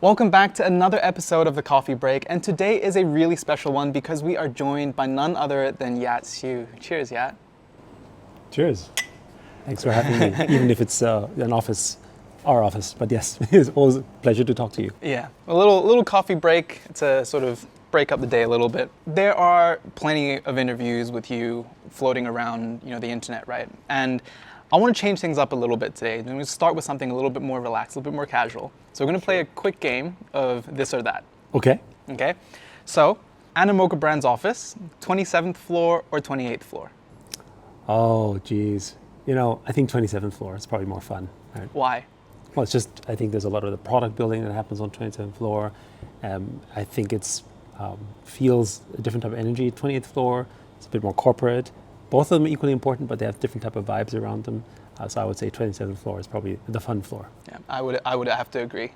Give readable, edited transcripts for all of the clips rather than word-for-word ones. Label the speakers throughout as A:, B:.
A: Welcome back to another episode of The Coffee Break, and today is a really special one because we are joined by none other than Yat Siu. Cheers, Yat.
B: Cheers. Thanks for having me, even if it's our office. But yes, it's always a pleasure to talk to you.
A: Yeah, a little coffee break to sort of break up the day a little bit. There are plenty of interviews with you floating around, the internet, right? And I want to change things up a little bit today. I'm going to start with something a little bit more relaxed, a little bit more casual. So we're going to play a quick game of this or that.
B: Okay.
A: Okay. So, Animoca Brands office, 27th floor or 28th floor?
B: Oh, geez. I think 27th floor is probably more fun. Right?
A: Why?
B: Well, it's just, I think there's a lot of the product building that happens on 27th floor. I think it's feels a different type of energy. 28th floor, it's a bit more corporate. Both of them are equally important, but they have different type of vibes around them. So I would say 27th floor is probably the fun floor.
A: Yeah, I would have to agree.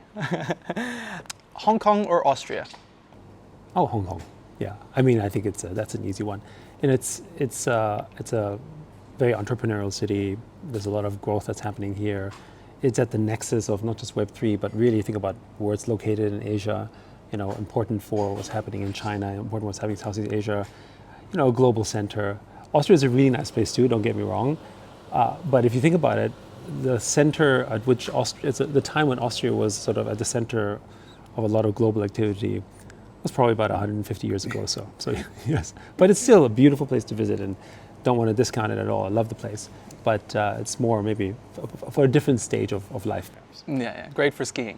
A: Hong Kong or Austria?
B: Oh, Hong Kong. Yeah, I think that's an easy one, and it's a very entrepreneurial city. There's a lot of growth that's happening here. It's at the nexus of not just Web3, but really think about where it's located in Asia. Important for what's happening in China, important what's happening in Southeast Asia. A global center. Austria is a really nice place too. Don't get me wrong, but if you think about it, the center at which the time when Austria was sort of at the center of a lot of global activity was probably about 150 years ago. So yes, but it's still a beautiful place to visit, and don't want to discount it at all. I love the place, but it's more maybe for a different stage of life.
A: Yeah, great for skiing.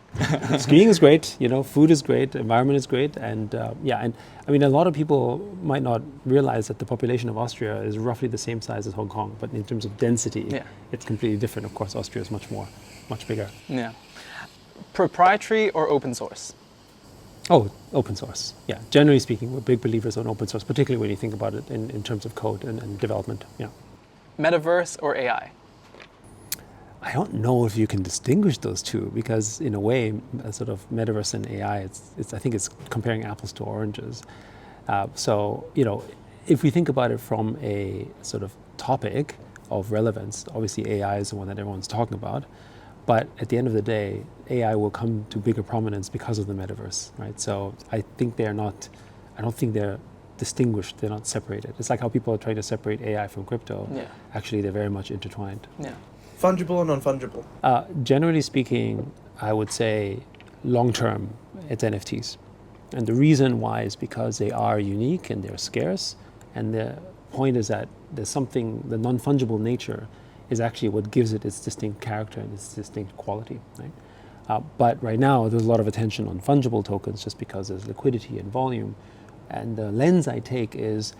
B: Skiing is great, food is great, environment is great, and a lot of people might not realize that the population of Austria is roughly the same size as Hong Kong, but in terms of density, it's completely different. Of course, Austria is much bigger.
A: Yeah. Proprietary or open source?
B: Oh, open source. Yeah, generally speaking, we're big believers on open source, particularly when you think about it in terms of code and development. Yeah.
A: Metaverse or AI?
B: I don't know if you can distinguish those two, because in a way, a sort of metaverse and AI, I think it's comparing apples to oranges. If we think about it from a sort of topic of relevance, obviously AI is the one that everyone's talking about. But at the end of the day, AI will come to bigger prominence because of the metaverse, right? So I don't think they're distinguished, they're not separated. It's like how people are trying to separate AI from crypto.
A: Yeah.
B: Actually, they're very much intertwined.
A: Yeah.
C: Fungible or non-fungible?
B: Generally speaking, I would say long-term, it's NFTs. And the reason why is because they are unique and they're scarce. And the point is that there's something, the non-fungible nature is actually what gives it its distinct character and its distinct quality, right? But right now, there's a lot of attention on fungible tokens just because there's liquidity and volume. And the lens I take is,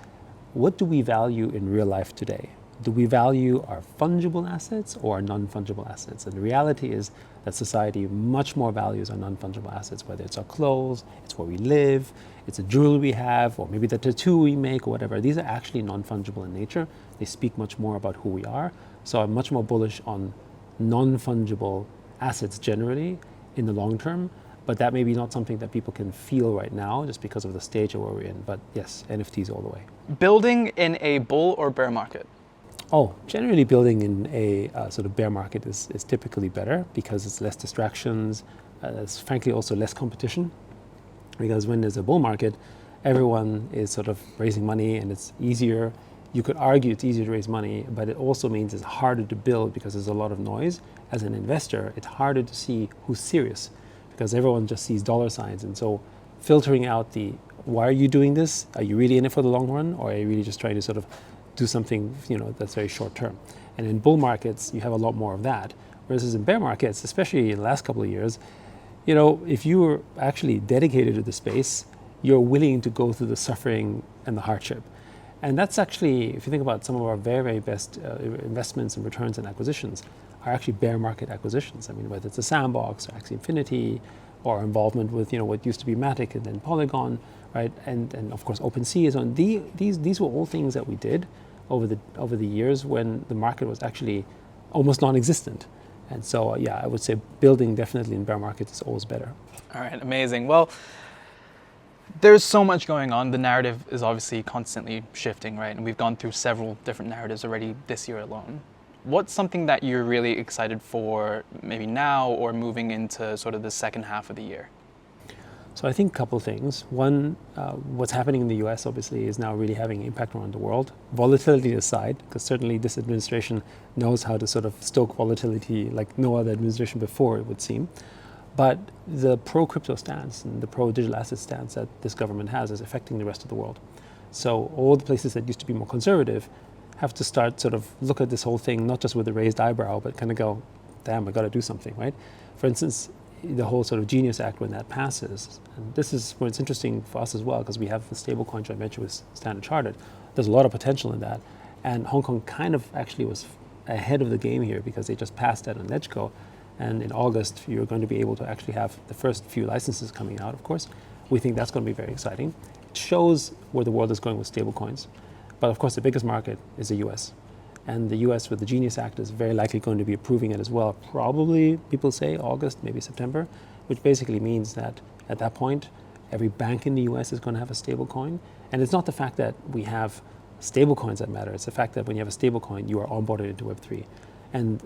B: what do we value in real life today? Do we value our fungible assets or our non-fungible assets? And the reality is that society much more values our non-fungible assets, whether it's our clothes, it's where we live, it's a jewelry we have, or maybe the tattoo we make or whatever. These are actually non-fungible in nature. They speak much more about who we are. So I'm much more bullish on non-fungible assets generally in the long term, but that may be not something that people can feel right now just because of the stage of where we're in. But yes, NFTs all the way.
A: Building in a bull or bear market?
B: Oh, generally building in a sort of bear market is typically better because it's less distractions. There's frankly also less competition, because when there's a bull market, everyone is sort of raising money and it's easier. You could argue it's easier to raise money, but it also means it's harder to build because there's a lot of noise. As an investor, it's harder to see who's serious because everyone just sees dollar signs. And so filtering out why are you doing this? Are you really in it for the long run? Or are you really just trying to sort of do something, that's very short term? And in bull markets, you have a lot more of that. Whereas in bear markets, especially in the last couple of years, if you were actually dedicated to the space, you're willing to go through the suffering and the hardship. And that's actually, if you think about some of our very, very best investments and returns and acquisitions, are actually bear market acquisitions. I mean, whether it's a Sandbox or Axie Infinity, or involvement with what used to be Matic and then Polygon, right? And of course OpenSea is on. These were all things that we did over the years when the market was actually almost non-existent. And so I would say building definitely in bear markets is always better.
A: All right, amazing. Well, there's so much going on. The narrative is obviously constantly shifting, right? And we've gone through several different narratives already this year alone. What's something that you're really excited for maybe now or moving into sort of the second half of the year?
B: So I think a couple things. One, what's happening in the US obviously is now really having an impact around the world. Volatility aside, because certainly this administration knows how to sort of stoke volatility like no other administration before, it would seem. But the pro-crypto stance and the pro-digital asset stance that this government has is affecting the rest of the world. So all the places that used to be more conservative have to start sort of look at this whole thing, not just with a raised eyebrow, but kind of go, damn, I got to do something, right? For instance, the whole sort of Genius Act, when that passes, and this is where it's interesting for us as well, because we have the stablecoin joint venture with Standard Chartered. There's a lot of potential in that. And Hong Kong kind of actually was ahead of the game here because they just passed that on LegCo. And in August, you're going to be able to actually have the first few licenses coming out, of course. We think that's going to be very exciting. It shows where the world is going with stablecoins. But of course, the biggest market is the US. And the US with the Genius Act is very likely going to be approving it as well. Probably, people say, August, maybe September, which basically means that at that point, every bank in the US is going to have a stablecoin. And it's not the fact that we have stablecoins that matter. It's the fact that when you have a stablecoin, you are onboarded into Web3. And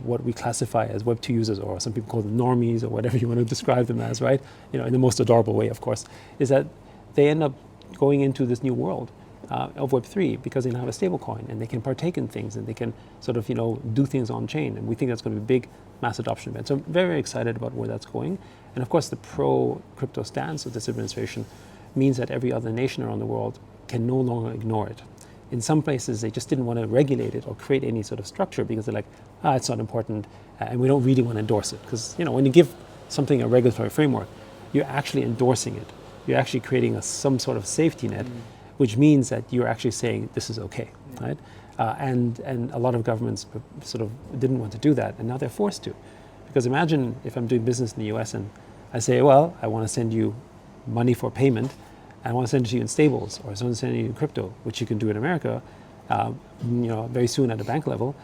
B: what we classify as Web2 users, or some people call them normies, or whatever you want to describe them as, right? In the most adorable way, of course, is that they end up going into this new world of Web3 because they now have a stablecoin and they can partake in things and they can sort of, do things on chain. And we think that's going to be a big mass adoption event. So I'm very, very excited about where that's going. And of course, the pro-crypto stance of this administration means that every other nation around the world can no longer ignore it. In some places, they just didn't want to regulate it or create any sort of structure because they're like, it's not important, and we don't really want to endorse it. Because when you give something a regulatory framework, you're actually endorsing it. You're actually creating some sort of safety net, which means that you're actually saying this is okay, right? And a lot of governments sort of didn't want to do that, and now they're forced to. Because imagine if I'm doing business in the US and I say, well, I want to send you money for payment, I want to send it to you in stables, or I want to send it to you in crypto, which you can do in America, very soon at a bank level.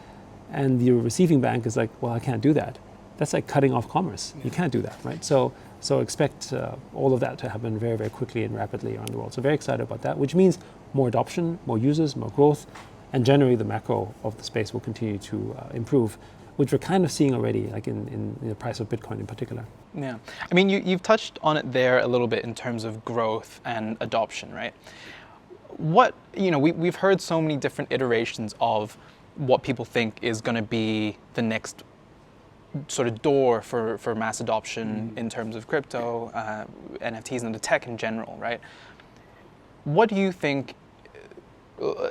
B: And your receiving bank is like, well, I can't do that. That's like cutting off commerce. You can't do that, right? So expect all of that to happen very, very quickly and rapidly around the world. So very excited about that, which means more adoption, more users, more growth, and generally the macro of the space will continue to improve, which we're kind of seeing already, like in the price of Bitcoin in particular.
A: Yeah, I mean, you've touched on it there a little bit in terms of growth and adoption, right? We've heard so many different iterations of what people think is going to be the next sort of door for mass adoption in terms of crypto, NFTs, and the tech in general, right? What do you think,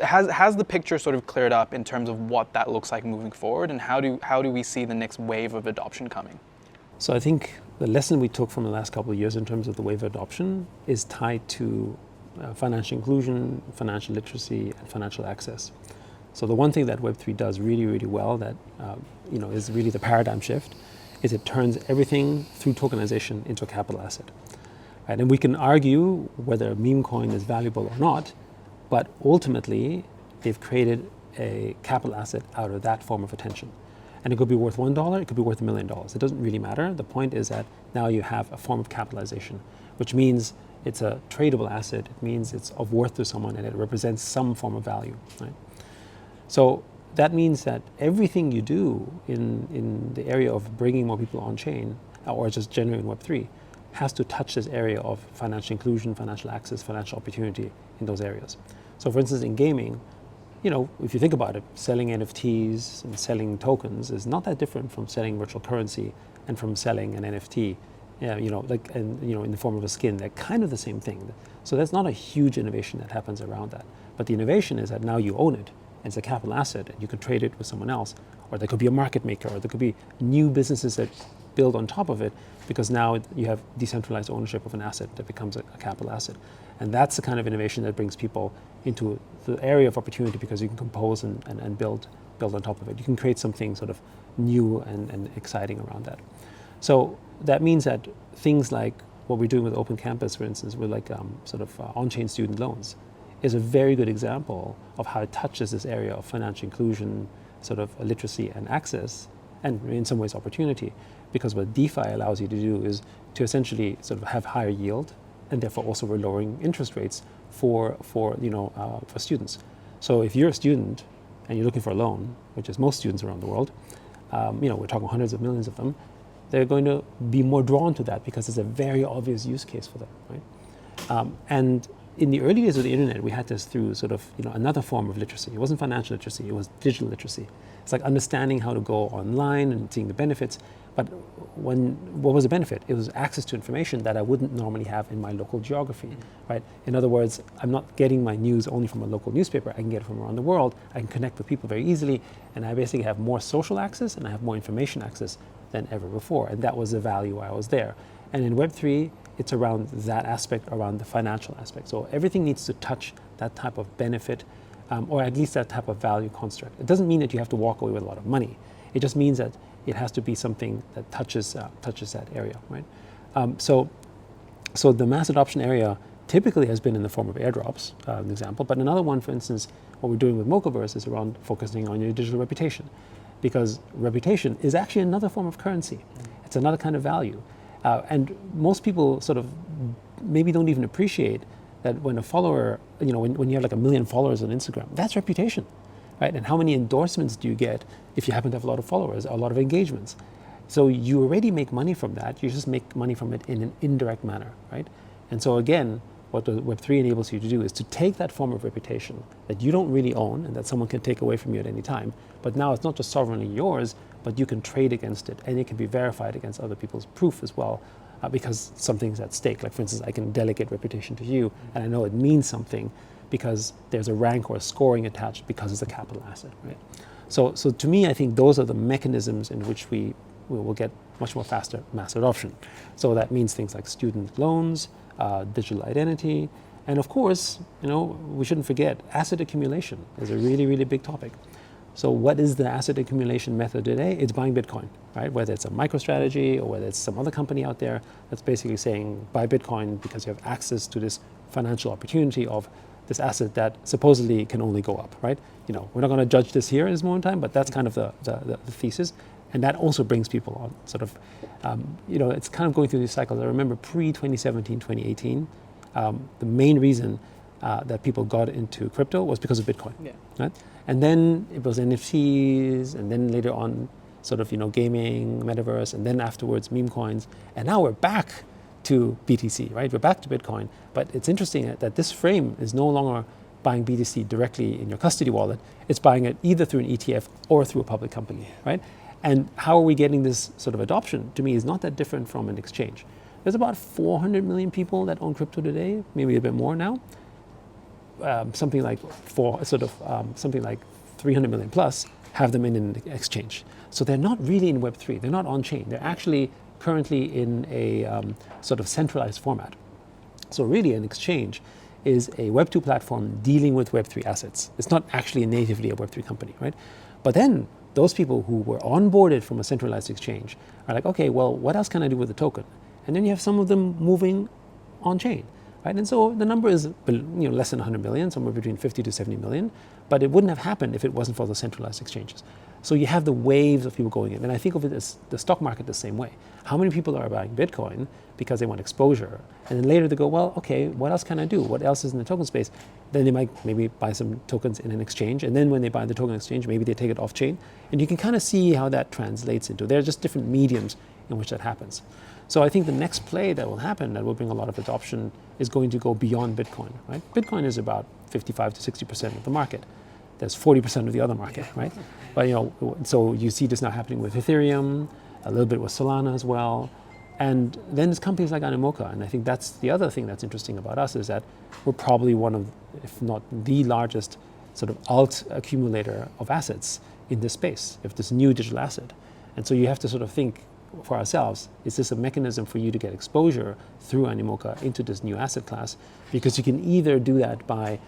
A: has the picture sort of cleared up in terms of what that looks like moving forward, and how do we see the next wave of adoption coming?
B: So I think the lesson we took from the last couple of years in terms of the wave of adoption is tied to financial inclusion, financial literacy, and financial access. So the one thing that Web3 does really, really well that is really the paradigm shift is it turns everything through tokenization into a capital asset. Right? And we can argue whether a meme coin is valuable or not, but ultimately they've created a capital asset out of that form of attention. And it could be worth $1, it could be worth $1 million. It doesn't really matter. The point is that now you have a form of capitalization, which means it's a tradable asset. It means it's of worth to someone and it represents some form of value. Right? So that means that everything you do in the area of bringing more people on chain, or just generating Web3, has to touch this area of financial inclusion, financial access, financial opportunity in those areas. So for instance, in gaming, if you think about it, selling NFTs and selling tokens is not that different from selling virtual currency and from selling an NFT, in the form of a skin. They're kind of the same thing. So that's not a huge innovation that happens around that. But the innovation is that now you own it. It's a capital asset, and you can trade it with someone else, or there could be a market maker, or there could be new businesses that build on top of it, because now you have decentralized ownership of an asset that becomes a capital asset. And that's the kind of innovation that brings people into the area of opportunity, because you can compose and build on top of it. You can create something sort of new and exciting around that. So that means that things like what we're doing with Open Campus, for instance, with on-chain student loans, is a very good example of how it touches this area of financial inclusion, sort of literacy and access, and in some ways opportunity. Because what DeFi allows you to do is to essentially sort of have higher yield, and therefore also we're lowering interest rates for students. So if you're a student and you're looking for a loan, which is most students around the world, we're talking hundreds of millions of them, they're going to be more drawn to that because it's a very obvious use case for them, right? And in the early days of the internet, we had this through sort of another form of literacy. It wasn't financial literacy; it was digital literacy. It's like understanding how to go online and seeing the benefits. But what was the benefit? It was access to information that I wouldn't normally have in my local geography, right? In other words, I'm not getting my news only from a local newspaper. I can get it from around the world. I can connect with people very easily, and I basically have more social access and I have more information access than ever before. And that was the value why I was there. And in Web3, it's around that aspect, around the financial aspect. So everything needs to touch that type of benefit, or at least that type of value construct. It doesn't mean that you have to walk away with a lot of money. It just means that it has to be something that touches that area, right? So the mass adoption area typically has been in the form of airdrops, an example. But another one, for instance, what we're doing with Mochaverse is around focusing on your digital reputation, because reputation is actually another form of currency. It's another kind of value. And most people sort of maybe don't even appreciate that when a follower, when you have like 1 million followers on Instagram, that's reputation, right? And how many endorsements do you get if you happen to have a lot of followers, a lot of engagements? So you already make money from that. You just make money from it in an indirect manner, right? And so again, what the Web3 enables you to do is to take that form of reputation that you don't really own and that someone can take away from you at any time, but now it's not just sovereignly yours, but you can trade against it, and it can be verified against other people's proof as well, because something's at stake. Like for instance, I can delegate reputation to you, and I know it means something because there's a rank or a scoring attached because it's a capital asset, right? So to me, I think those are the mechanisms in which we will get much more faster mass adoption. So that means things like student loans, digital identity, and of course, we shouldn't forget asset accumulation is a really, really big topic. So what is the asset accumulation method today? It's buying Bitcoin, right? Whether it's a MicroStrategy or whether it's some other company out there that's basically saying buy Bitcoin because you have access to this financial opportunity of this asset that supposedly can only go up, right? We're not going to judge this here at this moment in time, but that's kind of the thesis. And that also brings people on sort of, it's kind of going through these cycles. I remember pre-2017, 2018, the main reason that people got into crypto was because of Bitcoin, right? And then it was NFTs, and then later on sort of, gaming, metaverse, and then afterwards meme coins. And now we're back to BTC, right? We're back to Bitcoin. But it's interesting that this frame is no longer buying BTC directly in your custody wallet. It's buying it either through an ETF or through a public company, right? And how are we getting this sort of adoption? To me, is not that different from an exchange. There's about 400 million people that own crypto today, maybe a bit more now. Something like 300 million plus have them in an exchange. So they're not really in Web3. They're not on chain. They're actually currently in a sort of centralized format. So really, an exchange is a Web2 platform dealing with Web3 assets. It's not actually natively a Web3 company, right? But then those people who were onboarded from a centralized exchange are like, okay, well, what else can I do with the token? And then you have some of them moving on chain, right? And so the number is less than 100 million, somewhere between 50 to 70 million, but it wouldn't have happened if it wasn't for the centralized exchanges. So you have the waves of people going in. And I think of it as the stock market the same way. How many people are buying Bitcoin because they want exposure? And then later they go, well, okay, what else can I do? What else is in the token space? Then they might maybe buy some tokens in an exchange. And then when they buy the token exchange, maybe they take it off chain. And you can kind of see how that translates into. There are just different mediums in which that happens. So I think the next play that will happen that will bring a lot of adoption is going to go beyond Bitcoin, right? Bitcoin is about 55 to 60% of the market. There's 40% of the other market, right? But so you see this now happening with Ethereum, a little bit with Solana as well. And then there's companies like Animoca. And I think that's the other thing that's interesting about us is that we're probably one of, if not the largest sort of alt accumulator of assets in this space, if this new digital asset. And so you have to sort of think for ourselves, is this a mechanism for you to get exposure through Animoca into this new asset class? Because you can either do that by,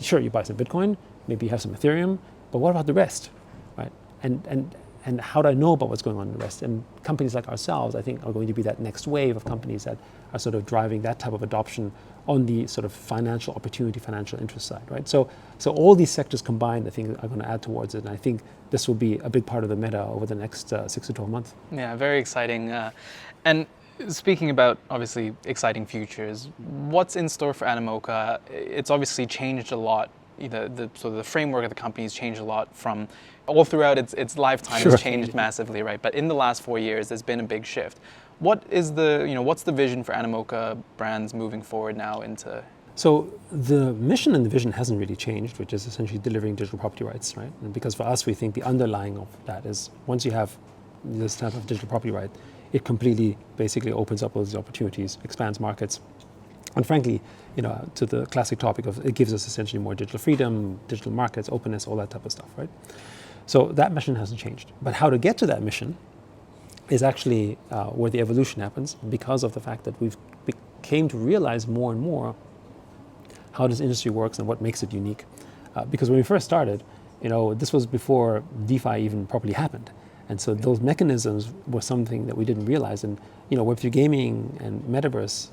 B: sure, you buy some Bitcoin, maybe you have some Ethereum, but what about the rest, right? And how do I know about what's going on in the rest? And companies like ourselves, I think, are going to be that next wave of companies that are sort of driving that type of adoption on the sort of financial opportunity, financial interest side, right? So all these sectors combined, I think, are going to add towards it. And I think this will be a big part of the meta over the next 6 to 12 months.
A: Yeah, very exciting. And speaking about, obviously, exciting futures, what's in store for Animoca? It's obviously changed a lot the framework of the company has changed a lot from all throughout its lifetime.
B: Sure.
A: Has changed massively, right? But in the last 4 years, there's been a big shift. What's the vision for Animoca Brands moving forward now into?
B: So the mission and the vision hasn't really changed, which is essentially delivering digital property rights, right? And because for us, we think the underlying of that is once you have this type of digital property right, it completely basically opens up all these opportunities, expands markets, and frankly, to the classic topic of it gives us essentially more digital freedom, digital markets, openness, all that type of stuff, right? So that mission hasn't changed. But how to get to that mission is actually where the evolution happens because of the fact that we've came to realize more and more how this industry works and what makes it unique. Because when we first started, this was before DeFi even properly happened. And so those mechanisms were something that we didn't realize. And Web3 gaming and metaverse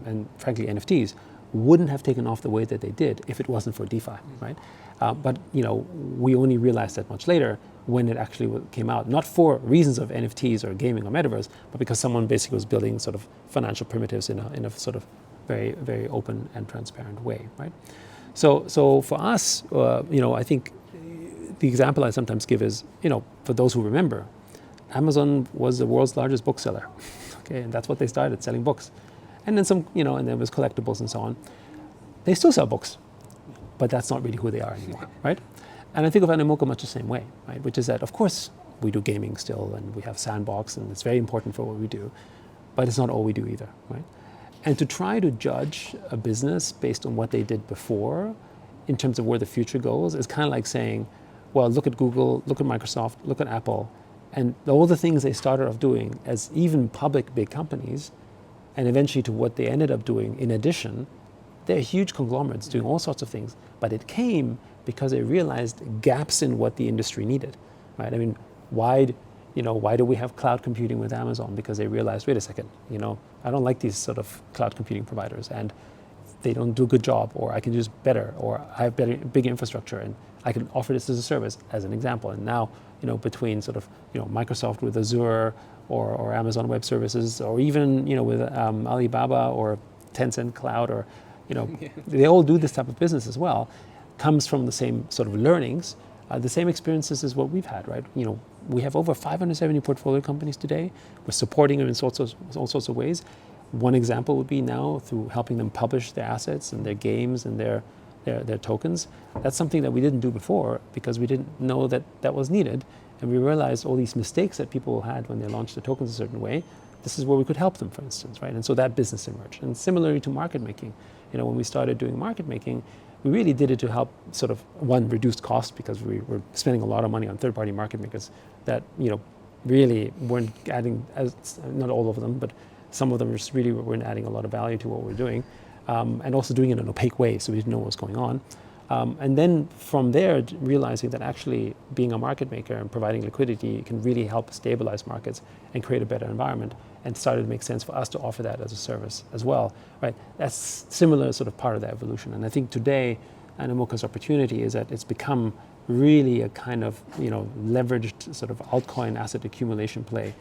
B: and frankly NFTs wouldn't have taken off the way that they did if it wasn't for DeFi, right? But we only realized that much later when it actually came out, not for reasons of NFTs or gaming or metaverse, but because someone basically was building sort of financial primitives in a sort of very, very open and transparent way, right? So for us, I think the example I sometimes give is, for those who remember, Amazon was the world's largest bookseller, okay, and that's what they started, selling books. And then and there was collectibles and so on. They still sell books, but that's not really who they are anymore, right? And I think of Animoca much the same way, right? Which is that, of course, we do gaming still, and we have Sandbox, and it's very important for what we do, but it's not all we do either, right? And to try to judge a business based on what they did before, in terms of where the future goes, is kind of like saying, well, look at Google, look at Microsoft, look at Apple, and all the things they started off doing as even public big companies, and eventually to what they ended up doing in addition. They're huge conglomerates doing all sorts of things, but it came because they realized gaps in what the industry needed, right? I mean, why do we have cloud computing with Amazon? Because they realized, wait a second, I don't like these sort of cloud computing providers, and they don't do a good job, or I can do this better, or I have big infrastructure, and I can offer this as a service, as an example. And now, between sort of, Microsoft with Azure, or Amazon Web Services, or even, with Alibaba or Tencent Cloud, or, they all do this type of business as well, comes from the same sort of learnings, the same experiences as what we've had, right? We have over 570 portfolio companies today. We're supporting them in all sorts of ways. One example would be now through helping them publish their assets and their games and their tokens. That's something that we didn't do before because we didn't know that was needed. And we realized all these mistakes that people had when they launched their tokens a certain way. This is where we could help them, for instance, right? And so that business emerged. And similarly to market making, when we started doing market making, we really did it to help sort of, one, reduce costs because we were spending a lot of money on third-party market makers that, really weren't adding, not all of them, but some of them just really weren't adding a lot of value to what we're doing. And also doing it in an opaque way so we didn't know what was going on. And then from there, realizing that actually being a market maker and providing liquidity can really help stabilize markets and create a better environment, and started to make sense for us to offer that as a service as well, right? That's similar sort of part of the evolution. And I think today, Animoca's opportunity is that it's become really a kind of, leveraged sort of altcoin asset accumulation play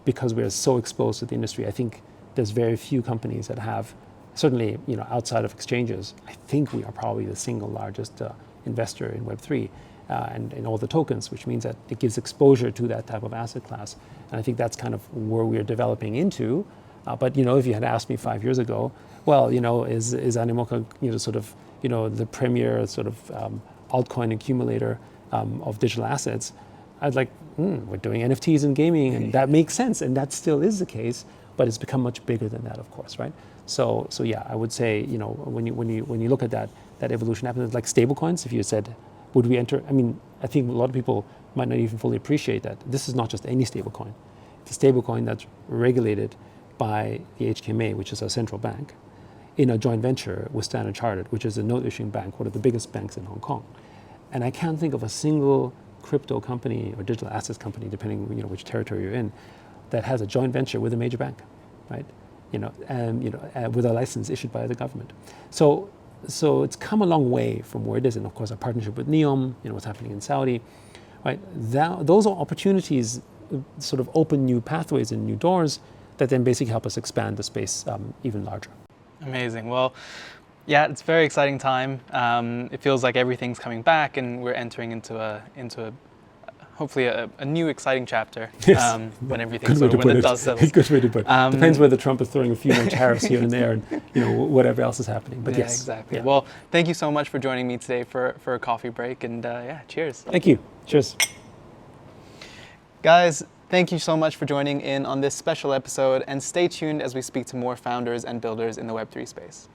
B: because we're so exposed to the industry. I think there's very few companies that have, certainly, outside of exchanges, I think we are probably the single largest investor in Web3 and in all the tokens, which means that it gives exposure to that type of asset class. And I think that's kind of where we're developing into. But if you had asked me 5 years ago, well, is Animoca, sort of, the premier sort of altcoin accumulator of digital assets, I'd like, we're doing NFTs and gaming, and that makes sense, and that still is the case. But it's become much bigger than that, of course, right? So yeah, I would say, when you look at that evolution happens, like stablecoins. If you said, would we enter? I mean, I think a lot of people might not even fully appreciate that this is not just any stablecoin. It's a stablecoin that's regulated by the HKMA, which is our central bank, in a joint venture with Standard Chartered, which is a note issuing bank, one of the biggest banks in Hong Kong. And I can't think of a single crypto company or digital assets company, depending which territory you're in, that has a joint venture with a major bank, right? With a license issued by the government. So it's come a long way from where it is, and of course our partnership with Neom, what's happening in Saudi, right? Those are opportunities, sort of open new pathways and new doors that then basically help us expand the space even larger.
A: Amazing. Well, Yeah, it's a very exciting time. It feels like everything's coming back, and we're entering into a hopefully a new exciting chapter
B: Yes.
A: when everything
B: Good way
A: sort
B: to
A: of
B: put
A: when
B: it.
A: the dust settles.
B: Good way to put it. Depends whether Trump is throwing a few more tariffs here and there, and whatever else is happening. But
A: Yeah,
B: yes,
A: exactly.
B: yeah.
A: Well, thank you so much for joining me today for a coffee break, and yeah, cheers.
B: Thank you. Cheers.
A: Guys, thank you so much for joining in on this special episode, and stay tuned as we speak to more founders and builders in the Web3 space.